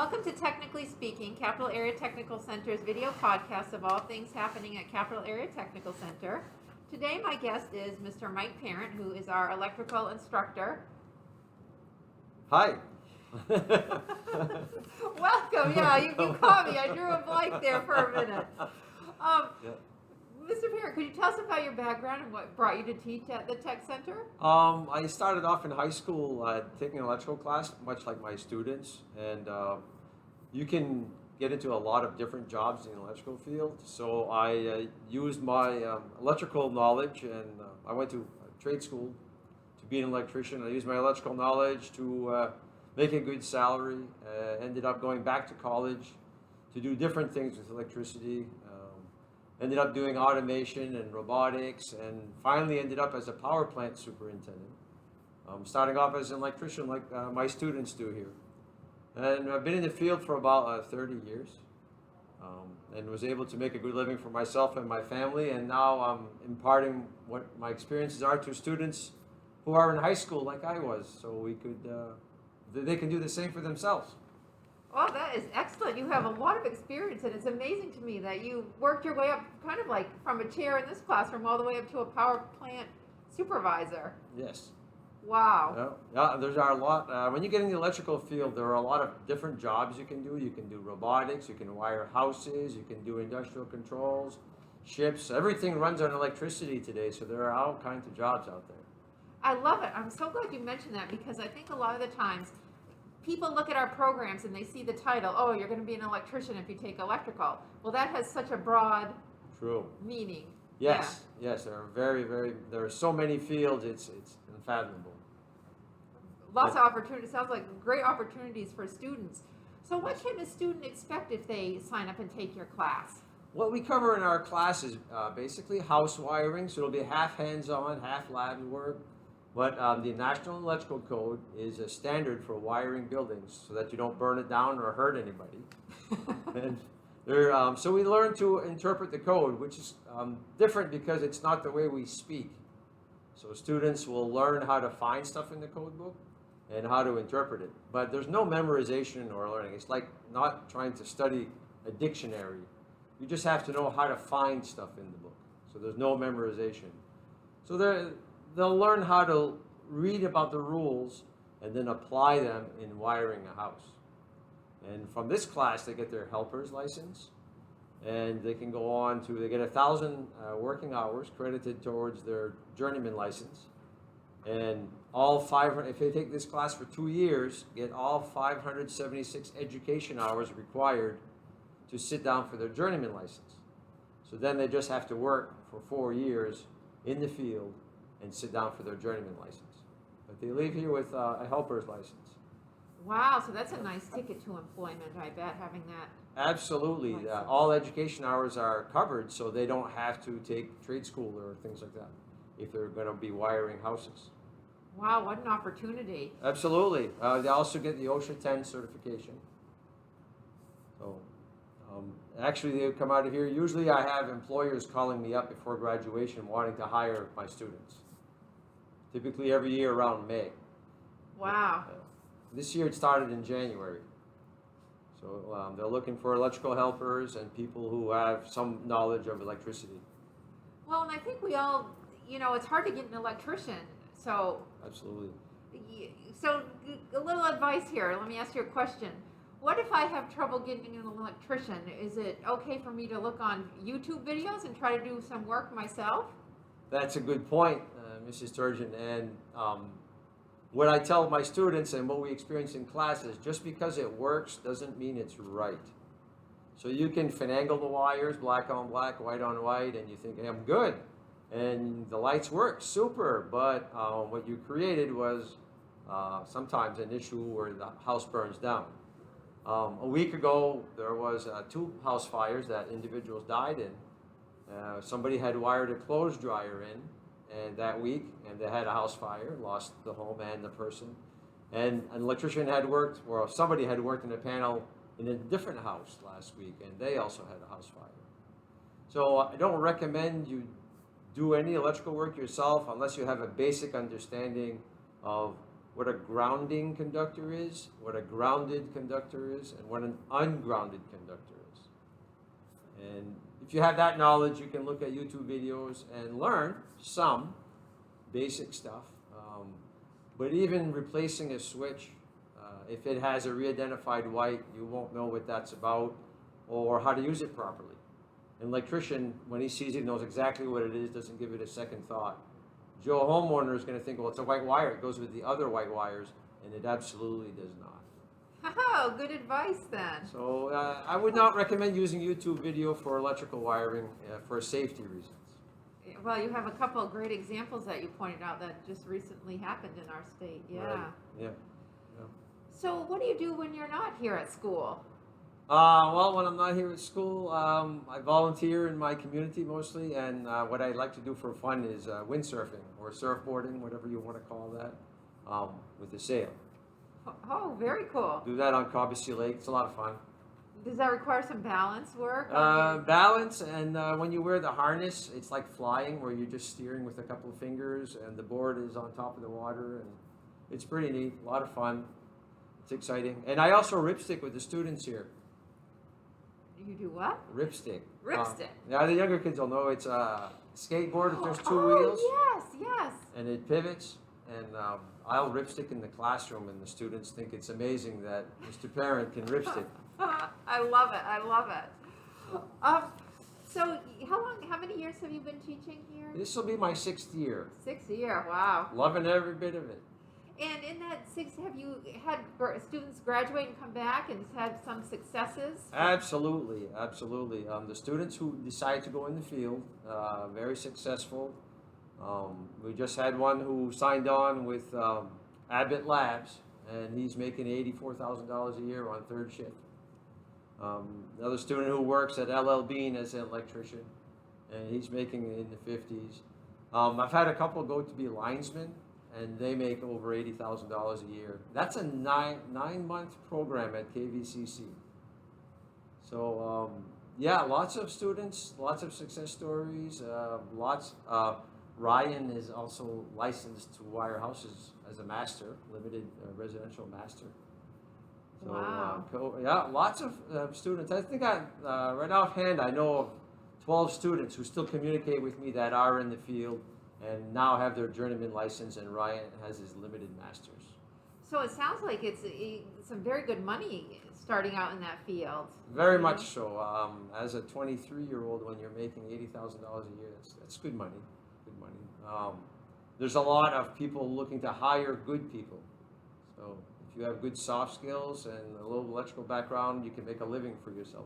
Welcome to Technically Speaking, Capital Area Technical Center's video podcast of all things happening at Capital Area Technical Center. Today my guest is Mr. Mike Parent, who is our electrical instructor. Hi. Welcome, yeah, you caught me. I drew a blank there for a minute. Mr. Parent, could you tell us about your background and what brought you to teach at the Tech Center? I started off in high school taking an electrical class, much like my students, and you can get into a lot of different jobs in the electrical field. So I used my electrical knowledge, and I went to trade school to be an electrician. I used my electrical knowledge to make a good salary. Ended up going back to college to do different things with electricity. Ended up doing automation and robotics, and finally ended up as a power plant superintendent. Starting off as an electrician like my students do here. And I've been in the field for about 30 years and was able to make a good living for myself and my family, and now I'm imparting what my experiences are to students who are in high school like I was, so they can do the same for themselves. Well, that is excellent. You have a lot of experience, and it's amazing to me that you worked your way up kind of like from a chair in this classroom all the way up to a power plant supervisor. Yes. Wow. Yeah, there's a lot. When you get in the electrical field, there are a lot of different jobs you can do. You can do robotics, you can wire houses, you can do industrial controls, ships. Everything runs on electricity today, so there are all kinds of jobs out there. I love it. I'm so glad you mentioned that, because I think a lot of the times people look at our programs and they see the title, oh, you're going to be an electrician if you take electrical. Well, that has such a broad meaning. Yes, yeah. Yes, there are so many fields, it's unfathomable. Lots of opportunities. Sounds like great opportunities for students. So what can a student expect if they sign up and take your class? What we cover in our class is basically house wiring, so it'll be half hands-on, half lab work. But the National Electrical Code is a standard for wiring buildings so that you don't burn it down or hurt anybody. And so we learn to interpret the code, which is different because it's not the way we speak. So students will learn how to find stuff in the code book and how to interpret it. But there's no memorization or learning. It's like not trying to study a dictionary. You just have to know how to find stuff in the book. So there's no memorization. So they'll learn how to read about the rules and then apply them in wiring a house. And from this class, they get their helper's license, and they can go on to, they get 1,000 working hours credited towards their journeyman license. And all 500, if they take this class for 2 years, get all 576 education hours required to sit down for their journeyman license. So then they just have to work for 4 years in the field and sit down for their journeyman license. But they leave here with a helper's license. Wow, so that's a nice ticket to employment, I bet, having that. Absolutely. All education hours are covered, so they don't have to take trade school or things like that if they're going to be wiring houses. Wow, what an opportunity. Absolutely. They also get the OSHA 10 certification. So actually, they come out of here. Usually I have employers calling me up before graduation wanting to hire my students. Typically every year around May. Wow. This year it started in January. So they're looking for electrical helpers and people who have some knowledge of electricity. Well, and I think we all, it's hard to get an electrician. So. Absolutely. So a little advice here. Let me ask you a question. What if I have trouble getting an electrician? Is it okay for me to look on YouTube videos and try to do some work myself? That's a good point, Mrs. Turgeon. And what I tell my students and what we experience in class is just because it works doesn't mean it's right. So you can finagle the wires, black on black, white on white, and you think, hey, I'm good. And the lights work, super. But what you created was sometimes an issue where the house burns down. A week ago, there was 2 house fires that individuals died in. Somebody had wired a clothes dryer in, and that week, and they had a house fire, lost the home and the person. And an electrician had worked, or somebody had worked in a panel in a different house last week, and they also had a house fire. So I don't recommend you do any electrical work yourself unless you have a basic understanding of what a grounding conductor is, what a grounded conductor is, and what an ungrounded conductor is. And if you have that knowledge, you can look at YouTube videos and learn some basic stuff. But even replacing a switch, if it has a re-identified white, you won't know what that's about or how to use it properly. An electrician, when he sees it, knows exactly what it is, doesn't give it a second thought. Joe homeowner is going to think, well, it's a white wire. It goes with the other white wires, and it absolutely does not. Oh, good advice then. So I would not recommend using YouTube video for electrical wiring for safety reasons. Well, you have a couple of great examples that you pointed out that just recently happened in our state. Yeah. Right. Yeah. So what do you do when you're not here at school? Well, when I'm not here at school, I volunteer in my community mostly, and what I like to do for fun is windsurfing or surfboarding, whatever you want to call that, with a sail. Oh, very cool. Do that on Cobbessy Lake. It's a lot of fun. Does that require some balance work? Balance, and when you wear the harness, it's like flying, where you're just steering with a couple of fingers, and the board is on top of the water, and it's pretty neat. A lot of fun. It's exciting. And I also ripstick with the students here. You do what? Ripstick. Ripstick. Yeah, the younger kids will know it's a skateboard if there's two wheels. Yes. And it pivots. And I'll ripstick in the classroom, and the students think it's amazing that Mr. Parent can ripstick. I love it. So how many years have you been teaching here? This will be my 6th year. 6th year, wow. Loving every bit of it. And in that 6, have you had students graduate and come back and had some successes? Absolutely. The students who decide to go in the field, very successful. We just had one who signed on with Abbott Labs, and he's making $84,000 a year on 3rd shift. Another student who works at LL Bean as an electrician, and he's making it in the 50s. I've had a couple go to be linesmen, and they make over $80,000 a year. That's a nine-month program at KVCC. So yeah, lots of students, lots of success stories, Ryan is also licensed to wire houses as a master, limited residential master. So, wow. Yeah, lots of students. I think right offhand, I know of 12 students who still communicate with me that are in the field and now have their journeyman license, and Ryan has his limited masters. So it sounds like it's some very good money starting out in that field. Very much so. As a 23-year-old, when you're making $80,000 a year, that's good money. Good money. There's a lot of people looking to hire good people. So if you have good soft skills and a little electrical background, you can make a living for yourself.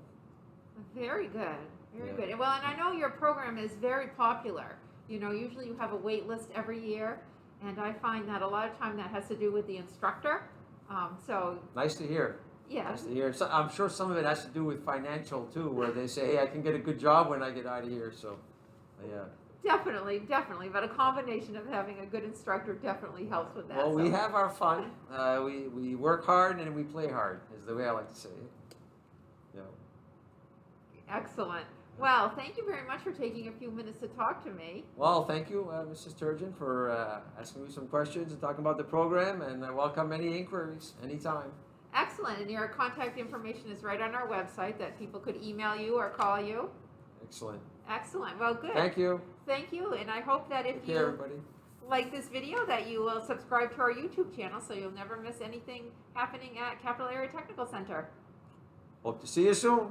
Very good. Very good. Well, and I know your program is very popular. You know, usually you have a wait list every year, and I find that a lot of time that has to do with the instructor. So nice to hear. Yeah. Nice to hear. So I'm sure some of it has to do with financial too, where they say, "Hey, I can get a good job when I get out of here." So, yeah. Definitely. But a combination of having a good instructor definitely helps with that. Well, we have our fun. We work hard and we play hard, is the way I like to say it. Yeah. Excellent. Well, thank you very much for taking a few minutes to talk to me. Well, thank you, Mrs. Turgeon, for asking me some questions and talking about the program, and I welcome any inquiries anytime. Excellent. And your contact information is right on our website that people could email you or call you. Excellent. Well, good. Thank you. Thank you. And I hope that if Take care, everybody. like this video, that you will subscribe to our YouTube channel so you'll never miss anything happening at Capital Area Technical Center. Hope to see you soon.